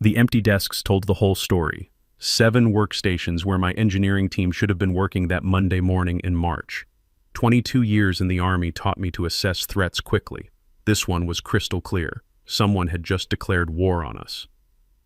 The empty desks told the whole story. 7 workstations where my engineering team should have been working that Monday morning in March. 22 years in the Army taught me to assess threats quickly. This one was crystal clear. Someone had just declared war on us.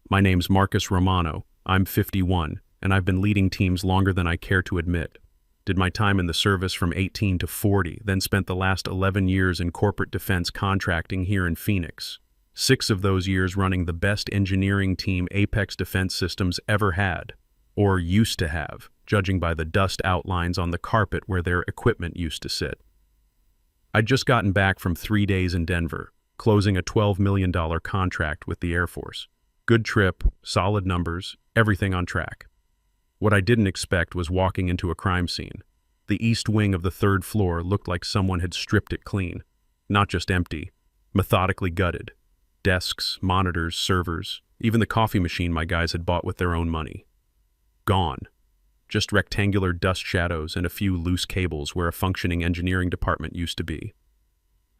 My name's Marcus Romano. I'm 51, and I've been leading teams longer than I care to admit. Did my time in the service from 18 to 40, then spent the last 11 years in corporate defense contracting here in Phoenix. 6 of those years running the best engineering team Apex Defense Systems ever had, or used to have, judging by the dust outlines on the carpet where their equipment used to sit. I'd just gotten back from 3 days in Denver, closing a $12 million contract with the Air Force. Good trip, solid numbers, everything on track. What I didn't expect was walking into a crime scene. The east wing of the 3rd floor looked like someone had stripped it clean. Not just empty, methodically gutted. Desks, monitors, servers, even the coffee machine my guys had bought with their own money. Gone. Just rectangular dust shadows and a few loose cables where a functioning engineering department used to be.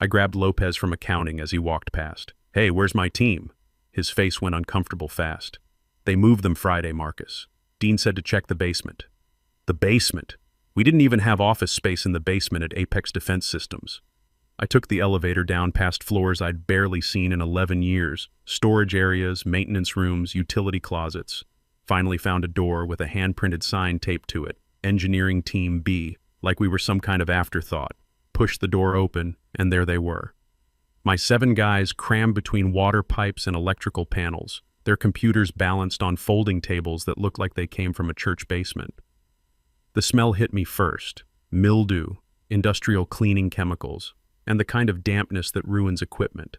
I grabbed Lopez from accounting as he walked past. "Hey, where's my team?" His face went uncomfortable fast. "They moved them Friday, Marcus. Dean said to check the basement." The basement? We didn't even have office space in the basement at Apex Defense Systems. I took the elevator down past floors I'd barely seen in 11 years, storage areas, maintenance rooms, utility closets. Finally found a door with a hand-printed sign taped to it, Engineering Team B, like we were some kind of afterthought. Pushed the door open, and there they were. My 7 guys crammed between water pipes and electrical panels, their computers balanced on folding tables that looked like they came from a church basement. The smell hit me first: mildew, industrial cleaning chemicals, and the kind of dampness that ruins equipment.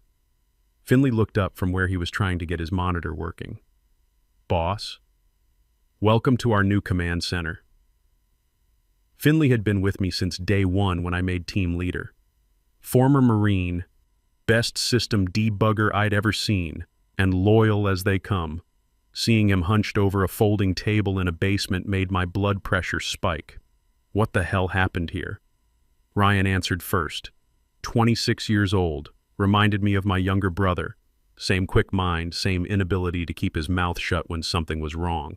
Finley looked up from where he was trying to get his monitor working. "Boss, welcome to our new command center." Finley had been with me since day 1 when I made team leader. Former Marine, best system debugger I'd ever seen, and loyal as they come. Seeing him hunched over a folding table in a basement made my blood pressure spike. What the hell happened here? Ryan answered first. 26 years old, reminded me of my younger brother. Same quick mind, same inability to keep his mouth shut when something was wrong.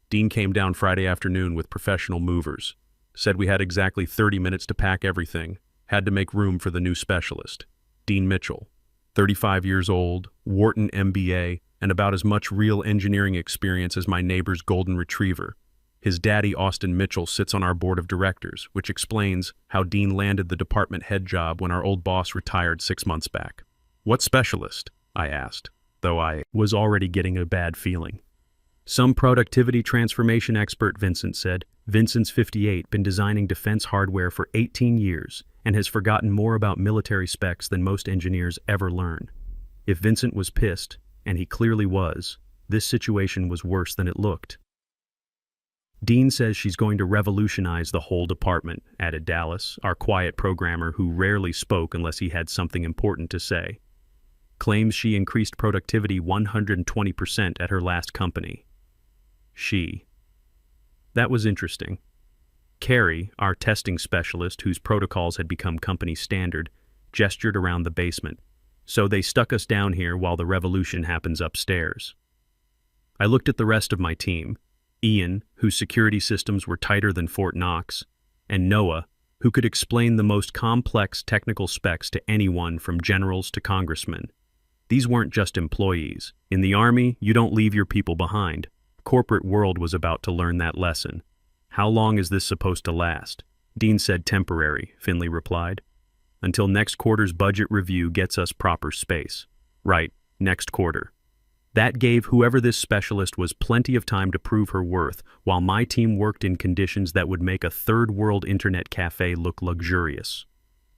Dean came down Friday afternoon with professional movers. Said we had exactly 30 minutes to pack everything. Had to make room for the new specialist. Dean Mitchell. 35 years old, Wharton MBA, and about as much real engineering experience as my neighbor's golden retriever. His daddy, Austin Mitchell, sits on our board of directors, which explains how Dean landed the department head job when our old boss retired 6 months back. "What specialist?" I asked, though I was already getting a bad feeling. "Some productivity transformation expert," Vincent said. "Vincent's 58, been designing defense hardware for 18 years, and has forgotten more about military specs than most engineers ever learn." If Vincent was pissed, and he clearly was, this situation was worse than it looked. "Dean says she's going to revolutionize the whole department," added Dallas, our quiet programmer who rarely spoke unless he had something important to say. "Claims she increased productivity 120% at her last company." She. That was interesting. Carrie, our testing specialist whose protocols had become company standard, gestured around the basement. "So they stuck us down here while the revolution happens upstairs." I looked at the rest of my team. Ian, whose security systems were tighter than Fort Knox, and Noah, who could explain the most complex technical specs to anyone from generals to congressmen. These weren't just employees. In the Army, you don't leave your people behind. Corporate world was about to learn that lesson. "How long is this supposed to last?" Dean said temporary, Finley replied. "Until next quarter's budget review gets us proper space." "Right, next quarter." That gave whoever this specialist was plenty of time to prove her worth, while my team worked in conditions that would make a third-world internet cafe look luxurious.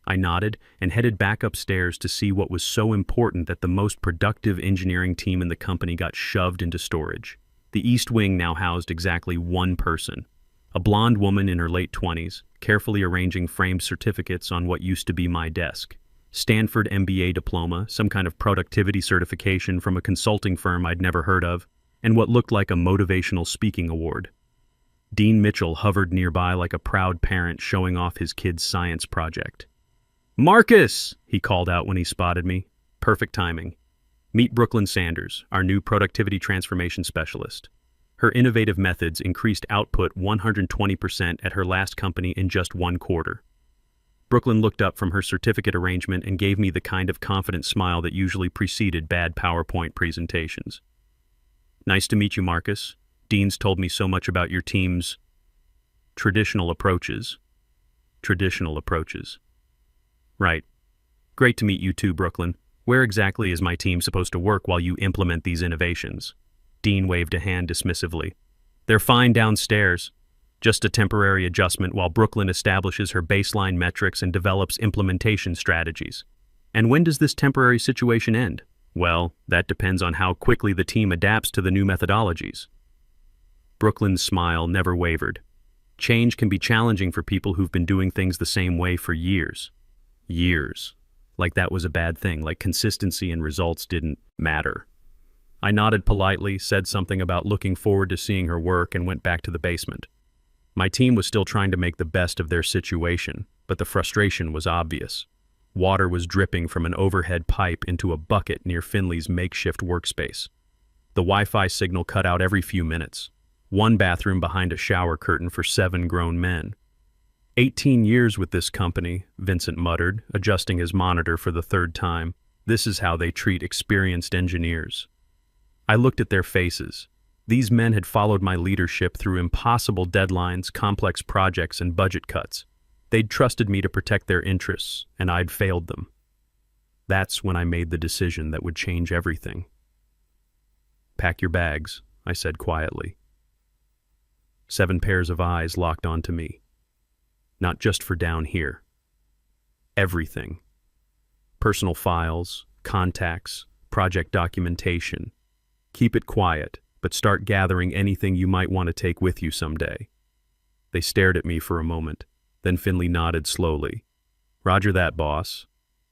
I nodded and headed back upstairs to see what was so important that the most productive engineering team in the company got shoved into storage. The East Wing now housed exactly 1 person. A blonde woman in her late 20s, carefully arranging framed certificates on what used to be my desk. Stanford MBA diploma, some kind of productivity certification from a consulting firm I'd never heard of, and what looked like a motivational speaking award. Dean Mitchell hovered nearby like a proud parent showing off his kid's science project. "Marcus!" he called out when he spotted me. Perfect timing. Meet Brooklyn Sanders, our new productivity transformation specialist. Her innovative methods increased output 120% at her last company in just 1 quarter. Brooklyn looked up from her certificate arrangement and gave me the kind of confident smile that usually preceded bad PowerPoint presentations. Nice to meet you, Marcus. Dean's told me so much about your team's traditional approaches. Traditional approaches. Right. Great to meet you too, Brooklyn. Where exactly is my team supposed to work while you implement these innovations? Dean waved a hand dismissively. They're fine downstairs. Just a temporary adjustment while Brooklyn establishes her baseline metrics and develops implementation strategies. And when does this temporary situation end? Well, that depends on how quickly the team adapts to the new methodologies. Brooklyn's smile never wavered. Change can be challenging for people who've been doing things the same way for years. Years. Like that was a bad thing, like consistency and results didn't matter. I nodded politely, said something about looking forward to seeing her work, and went back to the basement. My team was still trying to make the best of their situation, but the frustration was obvious. Water was dripping from an overhead pipe into a bucket near Finley's makeshift workspace. The Wi-Fi signal cut out every few minutes. One bathroom behind a shower curtain for 7 grown men. 18 years with this company, Vincent muttered, adjusting his monitor for the 3rd time. This is how they treat experienced engineers. I looked at their faces. These men had followed my leadership through impossible deadlines, complex projects, and budget cuts. They'd trusted me to protect their interests, and I'd failed them. That's when I made the decision that would change everything. Pack your bags, I said quietly. 7 pairs of eyes locked onto me. Not just for down here. Everything. Personal files, contacts, project documentation. Keep it quiet, but start gathering anything you might want to take with you someday. They stared at me for a moment. Then Finley nodded slowly. Roger that, boss.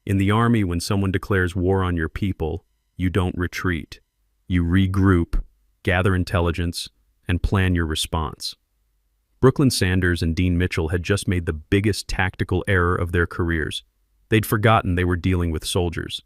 In the Army, when someone declares war on your people, you don't retreat. You regroup, gather intelligence, and plan your response. Brooklyn Sanders and Dean Mitchell had just made the biggest tactical error of their careers. They'd forgotten they were dealing with soldiers.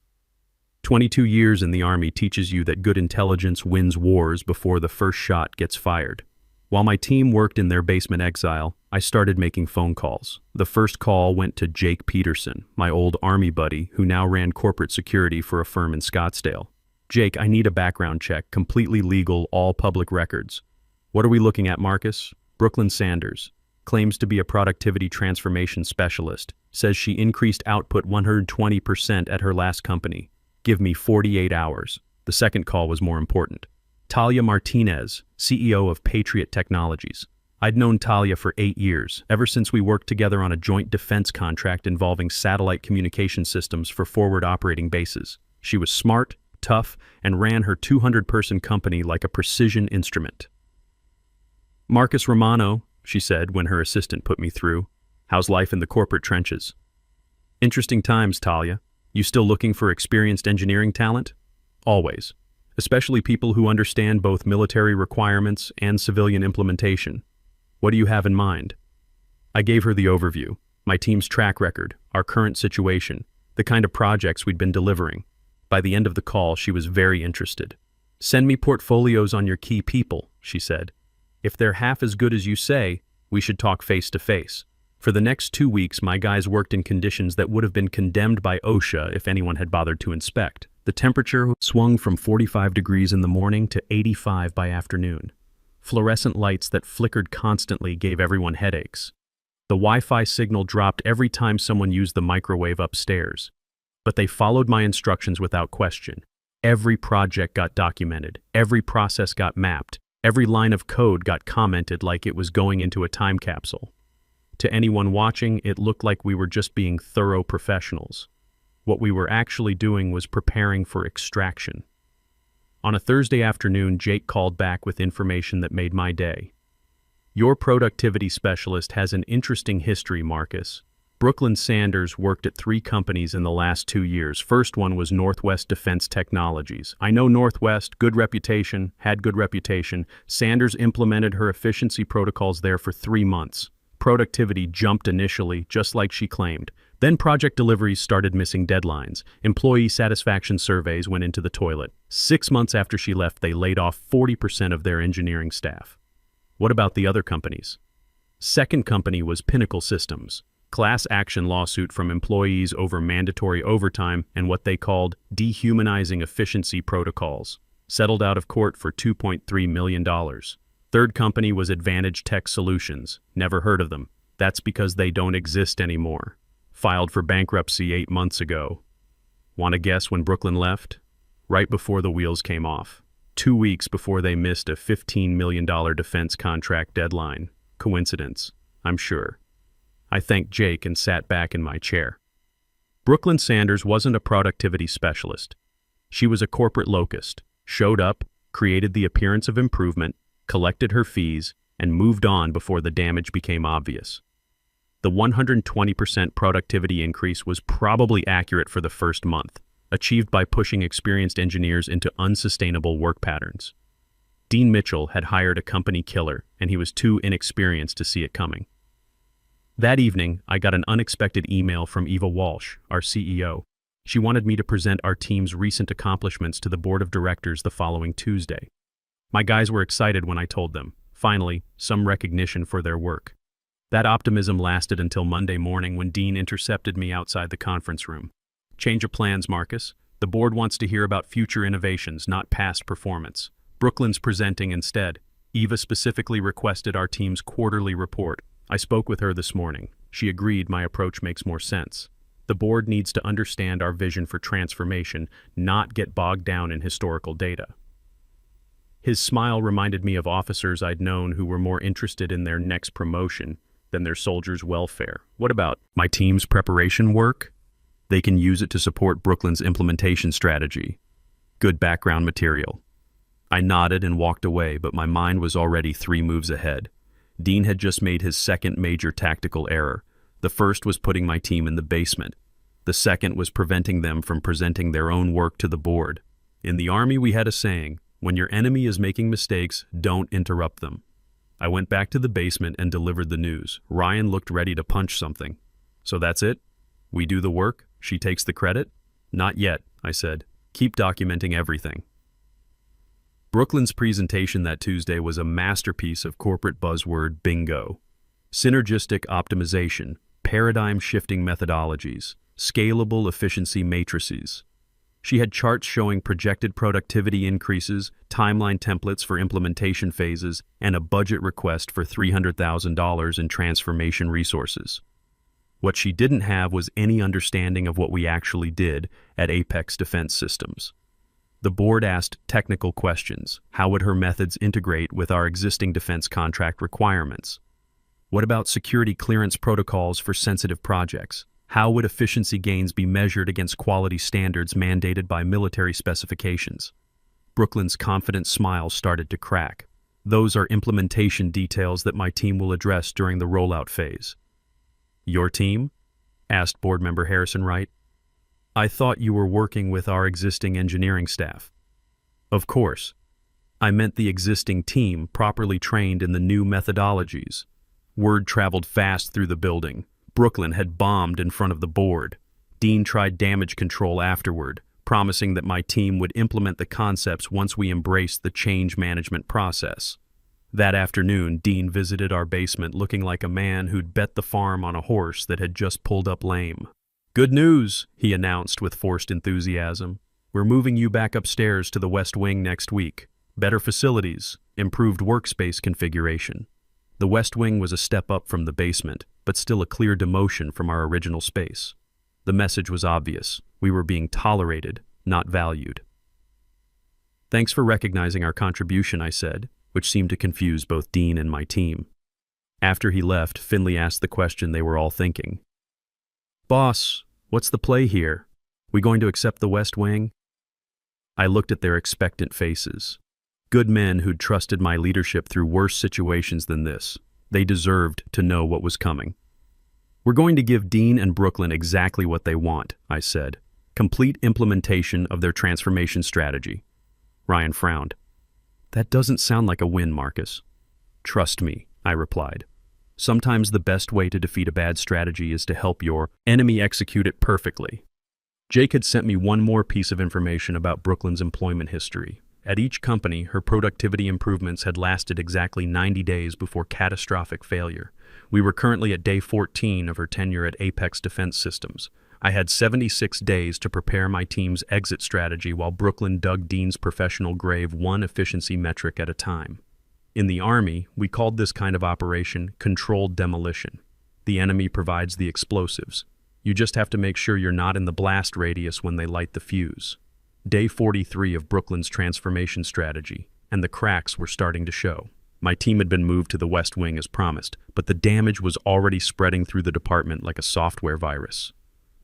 22 years in the Army teaches you that good intelligence wins wars before the first shot gets fired. While my team worked in their basement exile, I started making phone calls. The first call went to Jake Peterson, my old Army buddy who now ran corporate security for a firm in Scottsdale. Jake, I need a background check, completely legal, all public records. What are we looking at, Marcus? Brooklyn Sanders. Claims to be a productivity transformation specialist. Says she increased output 120% at her last company. Give me 48 hours. The second call was more important. Talia Martinez, CEO of Patriot Technologies. I'd known Talia for 8 years, ever since we worked together on a joint defense contract involving satellite communication systems for forward operating bases. She was smart, tough, and ran her 200-person company like a precision instrument. Marcus Romano, she said when her assistant put me through. How's life in the corporate trenches? Interesting times, Talia. You still looking for experienced engineering talent? Always. Especially people who understand both military requirements and civilian implementation. What do you have in mind? I gave her the overview, my team's track record, our current situation, the kind of projects we'd been delivering. By the end of the call, she was very interested. Send me portfolios on your key people, she said. If they're half as good as you say, we should talk face to face. For the next 2 weeks, my guys worked in conditions that would have been condemned by OSHA if anyone had bothered to inspect. The temperature swung from 45 degrees in the morning to 85 by afternoon. Fluorescent lights that flickered constantly gave everyone headaches. The Wi-Fi signal dropped every time someone used the microwave upstairs. But they followed my instructions without question. Every project got documented, every process got mapped, every line of code got commented like it was going into a time capsule. To anyone watching, it looked like we were just being thorough professionals. What we were actually doing was preparing for extraction. On a Thursday afternoon, Jake called back with information that made my day. Your productivity specialist has an interesting history, Marcus. Brooklyn Sanders worked at 3 companies in the last 2 years. First one was Northwest Defense Technologies. I know Northwest, good reputation, had good reputation. Sanders implemented her efficiency protocols there for 3 months. Productivity jumped initially, just like she claimed. Then project deliveries started missing deadlines. Employee satisfaction surveys went into the toilet. 6 months after she left, they laid off 40% of their engineering staff. What about the other companies? Second company was Pinnacle Systems. Class action lawsuit from employees over mandatory overtime and what they called dehumanizing efficiency protocols. Settled out of court for $2.3 million. Third company was Advantage Tech Solutions. Never heard of them. That's because they don't exist anymore. Filed for bankruptcy 8 months ago. Want to guess when Brooklyn left? Right before the wheels came off. 2 weeks before they missed a $15 million defense contract deadline. Coincidence? I'm sure. I thanked Jake and sat back in my chair. Brooklyn Sanders wasn't a productivity specialist. She was a corporate locust. Showed up, created the appearance of improvement, collected her fees, and moved on before the damage became obvious. The 120% productivity increase was probably accurate for the first month, achieved by pushing experienced engineers into unsustainable work patterns. Dean Mitchell had hired a company killer, and he was too inexperienced to see it coming. That evening, I got an unexpected email from Eva Walsh, our CEO. She wanted me to present our team's recent accomplishments to the board of directors the following Tuesday. My guys were excited when I told them, finally, some recognition for their work. That optimism lasted until Monday morning when Dean intercepted me outside the conference room. Change of plans, Marcus. The board wants to hear about future innovations, not past performance. Brooklyn's presenting instead. Eva specifically requested our team's quarterly report. I spoke with her this morning. She agreed my approach makes more sense. The board needs to understand our vision for transformation, not get bogged down in historical data. His smile reminded me of officers I'd known who were more interested in their next promotion than their soldiers' welfare. What about my team's preparation work? They can use it to support Brooklyn's implementation strategy. Good background material. I nodded and walked away, but my mind was already 3 moves ahead. Dean had just made his second major tactical error. The first was putting my team in the basement. The second was preventing them from presenting their own work to the board. In the Army, we had a saying, when your enemy is making mistakes, don't interrupt them. I went back to the basement and delivered the news. Ryan looked ready to punch something. So that's it? We do the work? She takes the credit? Not yet, I said. Keep documenting everything. Brooklyn's presentation that Tuesday was a masterpiece of corporate buzzword bingo. Synergistic optimization, paradigm-shifting methodologies, scalable efficiency matrices. She had charts showing projected productivity increases, timeline templates for implementation phases, and a budget request for $300,000 in transformation resources. What she didn't have was any understanding of what we actually did at Apex Defense Systems. The board asked technical questions. How would her methods integrate with our existing defense contract requirements? What about security clearance protocols for sensitive projects? How would efficiency gains be measured against quality standards mandated by military specifications? Brooklyn's confident smile started to crack. Those are implementation details that my team will address during the rollout phase. Your team? Asked board member Harrison Wright. I thought you were working with our existing engineering staff. Of course. I meant the existing team properly trained in the new methodologies. Word traveled fast through the building. Brooklyn had bombed in front of the board. Dean tried damage control afterward, promising that my team would implement the concepts once we embraced the change management process. That afternoon, Dean visited our basement looking like a man who'd bet the farm on a horse that had just pulled up lame. Good news, he announced with forced enthusiasm. We're moving you back upstairs to the West Wing next week. Better facilities, improved workspace configuration. The West Wing was a step up from the basement, but still a clear demotion from our original space. The message was obvious. We were being tolerated, not valued. Thanks for recognizing our contribution, I said, which seemed to confuse both Dean and my team. After he left, Finley asked the question they were all thinking. Boss, what's the play here? We going to accept the West Wing? I looked at their expectant faces. Good men who'd trusted my leadership through worse situations than this. They deserved to know what was coming. We're going to give Dean and Brooklyn exactly what they want, I said. Complete implementation of their transformation strategy. Ryan frowned. That doesn't sound like a win, Marcus. Trust me, I replied. Sometimes the best way to defeat a bad strategy is to help your enemy execute it perfectly. Jake had sent me one more piece of information about Brooklyn's employment history. At each company, her productivity improvements had lasted exactly 90 days before catastrophic failure. We were currently at day 14 of her tenure at Apex Defense Systems. I had 76 days to prepare my team's exit strategy while Brooklyn dug Dean's professional grave one efficiency metric at a time. In the Army, we called this kind of operation controlled demolition. The enemy provides the explosives. You just have to make sure you're not in the blast radius when they light the fuse. Day 43 of Brooklyn's transformation strategy, and the cracks were starting to show. My team had been moved to the West Wing as promised, but the damage was already spreading through the department like a software virus.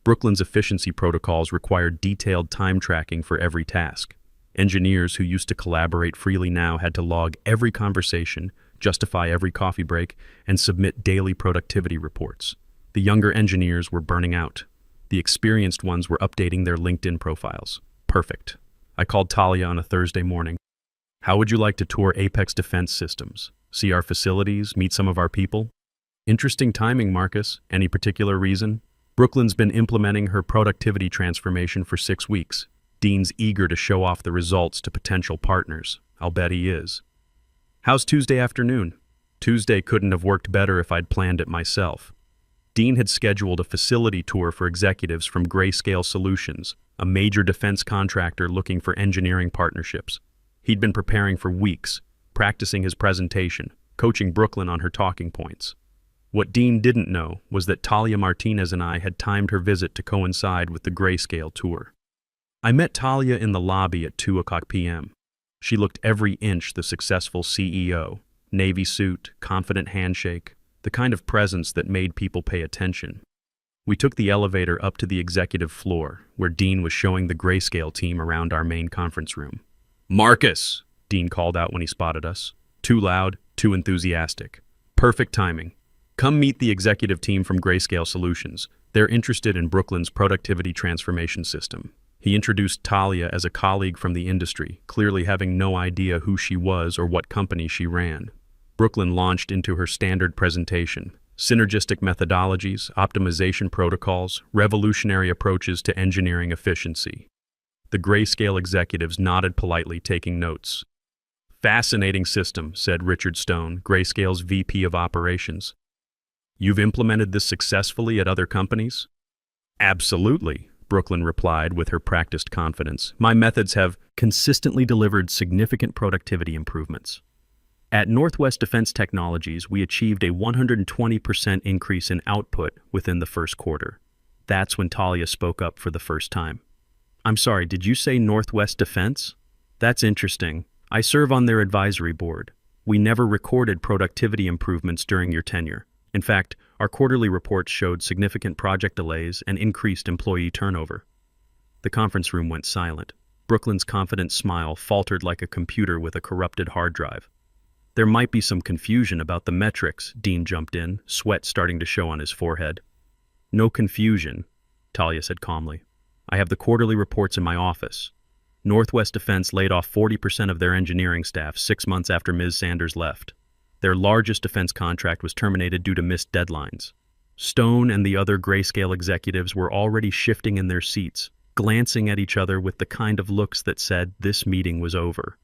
Brooklyn's efficiency protocols required detailed time tracking for every task. Engineers who used to collaborate freely now had to log every conversation, justify every coffee break, and submit daily productivity reports. The younger engineers were burning out. The experienced ones were updating their LinkedIn profiles. Perfect. I called Talia on a Thursday morning. How would you like to tour Apex Defense Systems? See our facilities, meet some of our people? Interesting timing, Marcus. Any particular reason? Brooklyn's been implementing her productivity transformation for 6 weeks. Dean's eager to show off the results to potential partners. I'll bet he is. How's Tuesday afternoon? Tuesday couldn't have worked better if I'd planned it myself. Dean had scheduled a facility tour for executives from Grayscale Solutions, a major defense contractor looking for engineering partnerships. He'd been preparing for weeks, practicing his presentation, coaching Brooklyn on her talking points. What Dean didn't know was that Talia Martinez and I had timed her visit to coincide with the Grayscale tour. I met Talia in the lobby at 2:00 p.m. She looked every inch the successful CEO, navy suit, confident handshake, the kind of presence that made people pay attention. We took the elevator up to the executive floor, where Dean was showing the Grayscale team around our main conference room. "Marcus!" Dean called out when he spotted us. Too loud, too enthusiastic. Perfect timing. Come meet the executive team from Grayscale Solutions. They're interested in Brooklyn's productivity transformation system. He introduced Talia as a colleague from the industry, clearly having no idea who she was or what company she ran. Brooklyn launched into her standard presentation: synergistic methodologies, optimization protocols, revolutionary approaches to engineering efficiency. The Grayscale executives nodded politely, taking notes. "Fascinating system," said Richard Stone, Grayscale's VP of Operations. "You've implemented this successfully at other companies?" "Absolutely," Brooklyn replied with her practiced confidence. "My methods have consistently delivered significant productivity improvements. At Northwest Defense Technologies, we achieved a 120% increase in output within the first quarter." That's when Talia spoke up for the first time. "I'm sorry, did you say Northwest Defense? That's interesting. I serve on their advisory board. We never recorded productivity improvements during your tenure. In fact, our quarterly reports showed significant project delays and increased employee turnover." The conference room went silent. Brooklyn's confident smile faltered like a computer with a corrupted hard drive. "There might be some confusion about the metrics," Dean jumped in, sweat starting to show on his forehead. "No confusion," Talia said calmly. "I have the quarterly reports in my office. Northwest Defense laid off 40% of their engineering staff 6 months after Ms. Sanders left. Their largest defense contract was terminated due to missed deadlines. Stone and the other Grayscale executives were already shifting in their seats, glancing at each other with the kind of looks that said this meeting was over.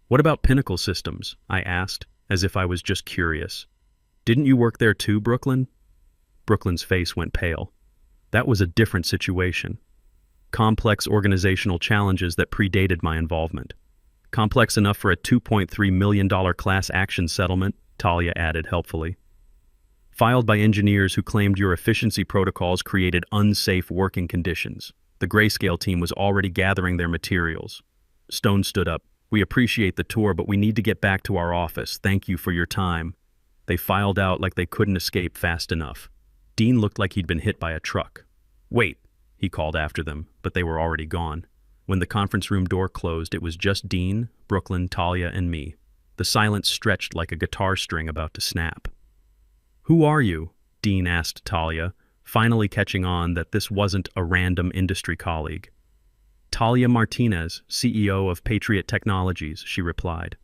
"What about Pinnacle Systems?" I asked, as if I was just curious. "Didn't you work there too, Brooklyn?" Brooklyn's face went pale. That was a different situation. Complex organizational challenges that predated my involvement. Complex enough for a $2.3 million class action settlement, Talia added helpfully. Filed by engineers who claimed your efficiency protocols created unsafe working conditions. The Grayscale team was already gathering their materials. Stone stood up. "We appreciate the tour, but we need to get back to our office. Thank you for your time." They filed out like they couldn't escape fast enough. Dean looked like he'd been hit by a truck. "Wait," he called after them, but they were already gone. When the conference room door closed, it was just Dean, Brooklyn, Talia, and me. The silence stretched like a guitar string about to snap. "Who are you?" Dean asked Talia, finally catching on that this wasn't a random industry colleague. "Talia Martinez, CEO of Patriot Technologies," she replied.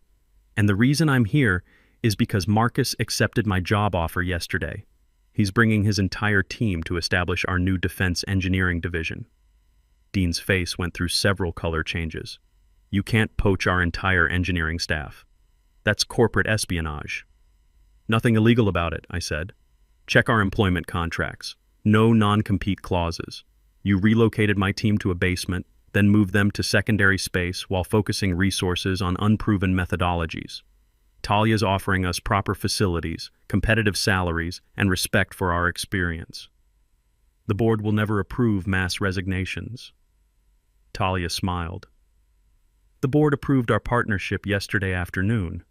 "And the reason I'm here is because Marcus accepted my job offer yesterday. He's bringing his entire team to establish our new defense engineering division. Dean's face went through several color changes. You can't poach our entire engineering staff. That's corporate espionage. Nothing illegal about it, I said. Check our employment contracts. No non-compete clauses. You relocated my team to a basement, then moved them to secondary space while focusing resources on unproven methodologies. Talia's offering us proper facilities, competitive salaries, and respect for our experience. The board will never approve mass resignations. Talia smiled. The board approved our partnership yesterday afternoon.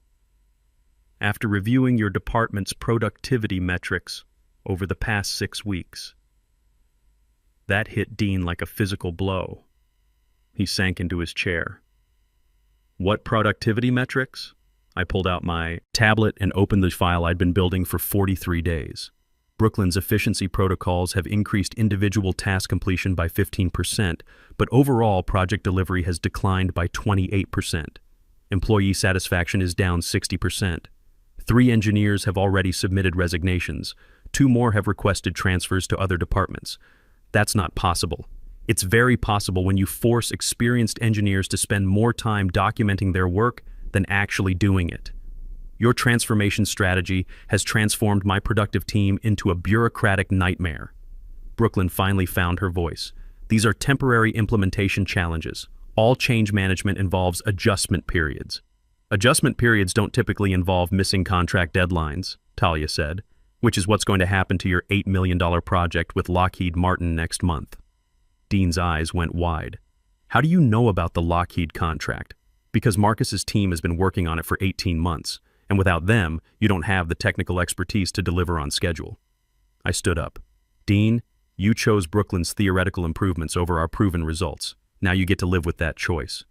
After reviewing your department's productivity metrics over the past 6 weeks. That hit Dean like a physical blow. He sank into his chair. What productivity metrics? I pulled out my tablet and opened the file I'd been building for 43 days. Brooklyn's efficiency protocols have increased individual task completion by 15%, but overall project delivery has declined by 28%. Employee satisfaction is down 60%. 3 engineers have already submitted resignations. 2 more have requested transfers to other departments. That's not possible. It's very possible when you force experienced engineers to spend more time documenting their work than actually doing it. Your transformation strategy has transformed my productive team into a bureaucratic nightmare. Brooklyn finally found her voice. These are temporary implementation challenges. All change management involves adjustment periods. Adjustment periods don't typically involve missing contract deadlines, Talia said, which is what's going to happen to your $8 million project with Lockheed Martin next month. Dean's eyes went wide. How do you know about the Lockheed contract? Because Marcus's team has been working on it for 18 months, and without them, you don't have the technical expertise to deliver on schedule. I stood up. Dean, you chose Brooklyn's theoretical improvements over our proven results. Now you get to live with that choice.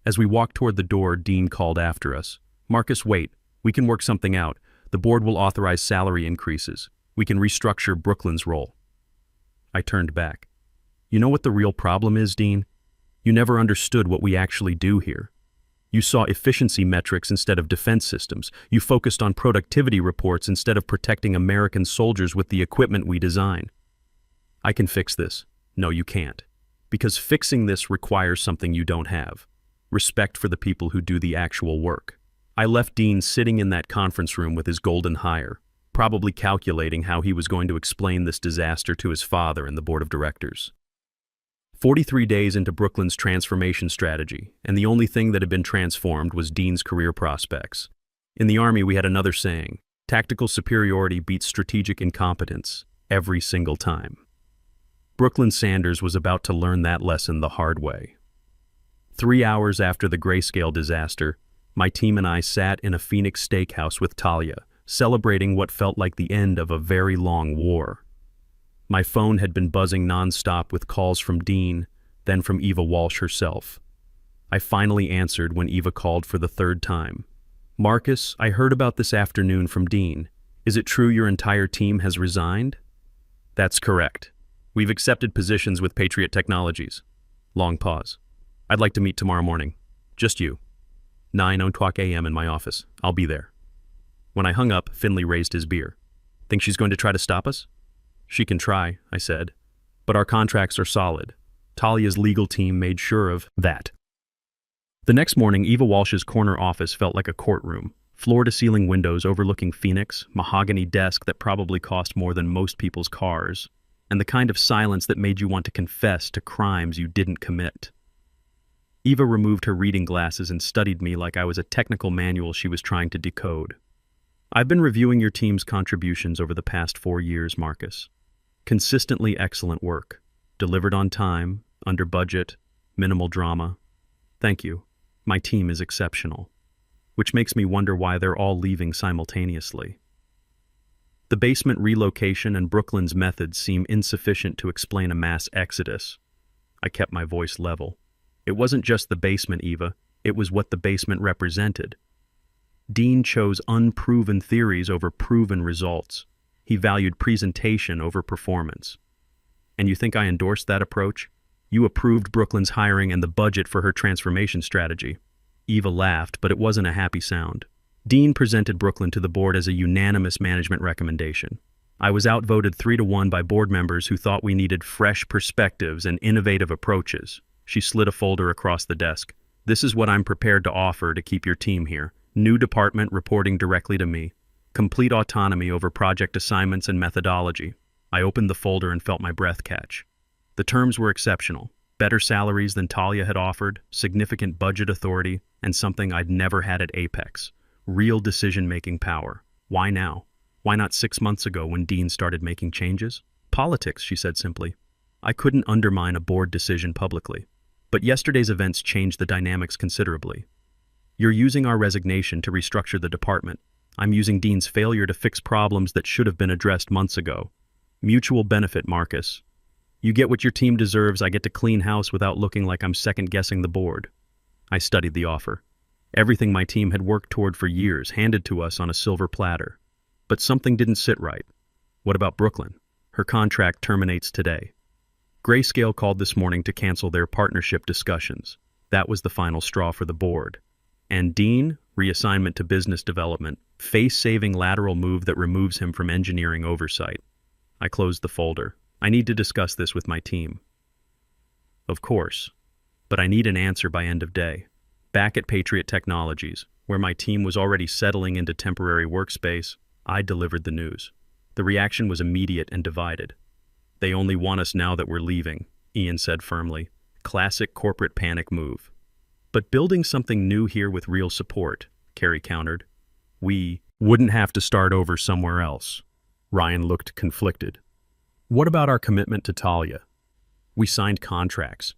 As we walked toward the door, Dean called after us. Marcus, wait. We can work something out. The board will authorize salary increases. We can restructure Brooklyn's role. I turned back. You know what the real problem is, Dean? You never understood what we actually do here. You saw efficiency metrics instead of defense systems. You focused on productivity reports instead of protecting American soldiers with the equipment we design. I can fix this. No, you can't. Because fixing this requires something you don't have. Respect for the people who do the actual work. I left Dean sitting in that conference room with his golden hire, probably calculating how he was going to explain this disaster to his father and the board of directors. 43 days into Brooklyn's transformation strategy, and the only thing that had been transformed was Dean's career prospects. In the Army, we had another saying, tactical superiority beats strategic incompetence every single time. Brooklyn Sanders was about to learn that lesson the hard way. 3 hours after the grayscale disaster, my team and I sat in a Phoenix steakhouse with Talia, celebrating what felt like the end of a very long war. My phone had been buzzing nonstop with calls from Dean, then from Eva Walsh herself. I finally answered when Eva called for the 3rd time. Marcus, I heard about this afternoon from Dean. Is it true your entire team has resigned? That's correct. We've accepted positions with Patriot Technologies. Long pause. I'd like to meet tomorrow morning. Just you. 9:00 a.m. in my office. I'll be there. When I hung up, Finley raised his beer. Think she's going to try to stop us? She can try, I said. But our contracts are solid. Talia's legal team made sure of that. The next morning, Eva Walsh's corner office felt like a courtroom. Floor-to-ceiling windows overlooking Phoenix, mahogany desk that probably cost more than most people's cars, and the kind of silence that made you want to confess to crimes you didn't commit. Eva removed her reading glasses and studied me like I was a technical manual she was trying to decode. I've been reviewing your team's contributions over the past 4 years, Marcus. Consistently excellent work. Delivered on time, under budget, minimal drama. Thank you. My team is exceptional. Which makes me wonder why they're all leaving simultaneously. The basement relocation and Brooklyn's methods seem insufficient to explain a mass exodus. I kept my voice level. It wasn't just the basement, Eva. It was what the basement represented. Dean chose unproven theories over proven results. He valued presentation over performance. And you think I endorsed that approach? You approved Brooklyn's hiring and the budget for her transformation strategy. Eva laughed, but it wasn't a happy sound. Dean presented Brooklyn to the board as a unanimous management recommendation. I was outvoted 3-1 by board members who thought we needed fresh perspectives and innovative approaches. She slid a folder across the desk. This is what I'm prepared to offer to keep your team here. New department reporting directly to me. Complete autonomy over project assignments and methodology. I opened the folder and felt my breath catch. The terms were exceptional. Better salaries than Talia had offered, significant budget authority, and something I'd never had at Apex. Real decision-making power. Why now? Why not 6 months ago when Dean started making changes? Politics, she said simply. I couldn't undermine a board decision publicly. But yesterday's events changed the dynamics considerably. You're using our resignation to restructure the department. I'm using Dean's failure to fix problems that should have been addressed months ago. Mutual benefit, Marcus. You get what your team deserves. I get to clean house without looking like I'm second-guessing the board. I studied the offer. Everything my team had worked toward for years, handed to us on a silver platter. But something didn't sit right. What about Brooklyn? Her contract terminates today. Grayscale called this morning to cancel their partnership discussions. That was the final straw for the board. And Dean, reassignment to business development, face-saving lateral move that removes him from engineering oversight. I closed the folder. I need to discuss this with my team. Of course. But I need an answer by end of day. Back at Patriot Technologies, where my team was already settling into temporary workspace, I delivered the news. The reaction was immediate and divided. They only want us now that we're leaving, Ian said firmly. Classic corporate panic move. But building something new here with real support, Carrie countered. We wouldn't have to start over somewhere else. Ryan looked conflicted. What about our commitment to Talia? We signed contracts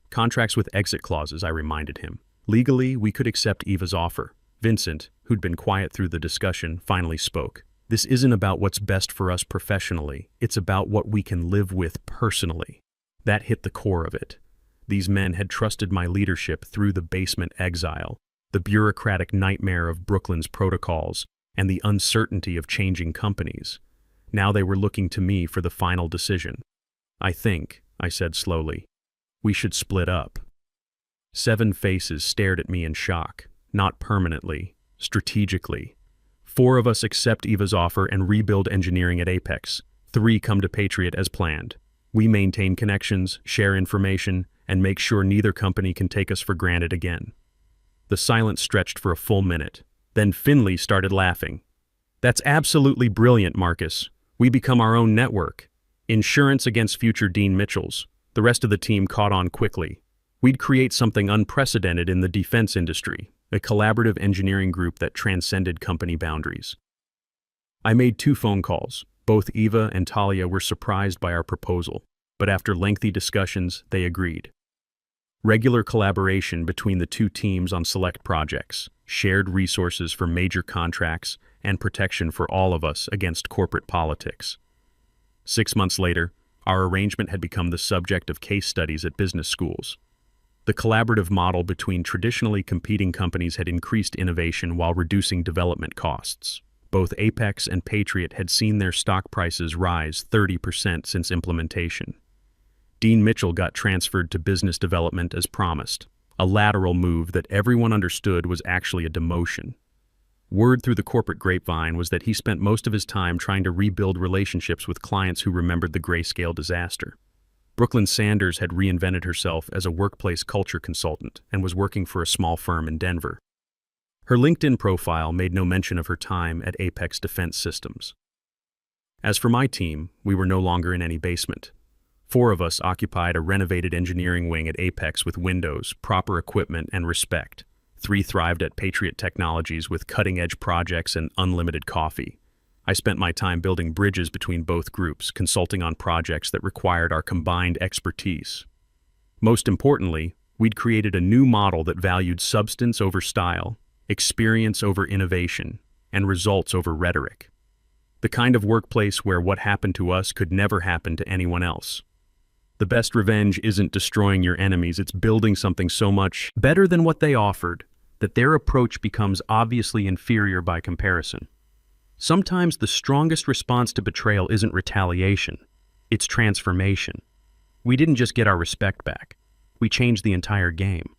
with exit clauses, I reminded him. Legally, we could accept Eva's offer. Vincent, who'd been quiet through the discussion, finally spoke. This isn't about what's best for us professionally. It's about what we can live with personally. That hit the core of it. These men had trusted my leadership through the basement exile, the bureaucratic nightmare of Brooklyn's protocols, and the uncertainty of changing companies. Now they were looking to me for the final decision. I think, I said slowly, we should split up. 7 faces stared at me in shock, not permanently, strategically. 4 of us accept Eva's offer and rebuild engineering at Apex. 3 come to Patriot as planned. We maintain connections, share information, and make sure neither company can take us for granted again. The silence stretched for a full minute. Then Finley started laughing. That's absolutely brilliant, Marcus. We become our own network. Insurance against future Dean Mitchells. The rest of the team caught on quickly. We'd create something unprecedented in the defense industry, a collaborative engineering group that transcended company boundaries. I made 2 phone calls. Both Eva and Talia were surprised by our proposal, but after lengthy discussions, they agreed. Regular collaboration between the 2 teams on select projects, shared resources for major contracts, and protection for all of us against corporate politics. 6 months later, our arrangement had become the subject of case studies at business schools. The collaborative model between traditionally competing companies had increased innovation while reducing development costs. Both Apex and Patriot had seen their stock prices rise 30% since implementation. Dean Mitchell got transferred to business development as promised, a lateral move that everyone understood was actually a demotion. Word through the corporate grapevine was that he spent most of his time trying to rebuild relationships with clients who remembered the Grayscale disaster. Brooklyn Sanders had reinvented herself as a workplace culture consultant and was working for a small firm in Denver. Her LinkedIn profile made no mention of her time at Apex Defense Systems. As for my team, we were no longer in any basement. 4 of us occupied a renovated engineering wing at Apex with windows, proper equipment, and respect. 3 thrived at Patriot Technologies with cutting-edge projects and unlimited coffee. I spent my time building bridges between both groups, consulting on projects that required our combined expertise. Most importantly, we'd created a new model that valued substance over style, experience over innovation, and results over rhetoric. The kind of workplace where what happened to us could never happen to anyone else. The best revenge isn't destroying your enemies, it's building something so much better than what they offered that their approach becomes obviously inferior by comparison. Sometimes the strongest response to betrayal isn't retaliation, it's transformation. We didn't just get our respect back, we changed the entire game.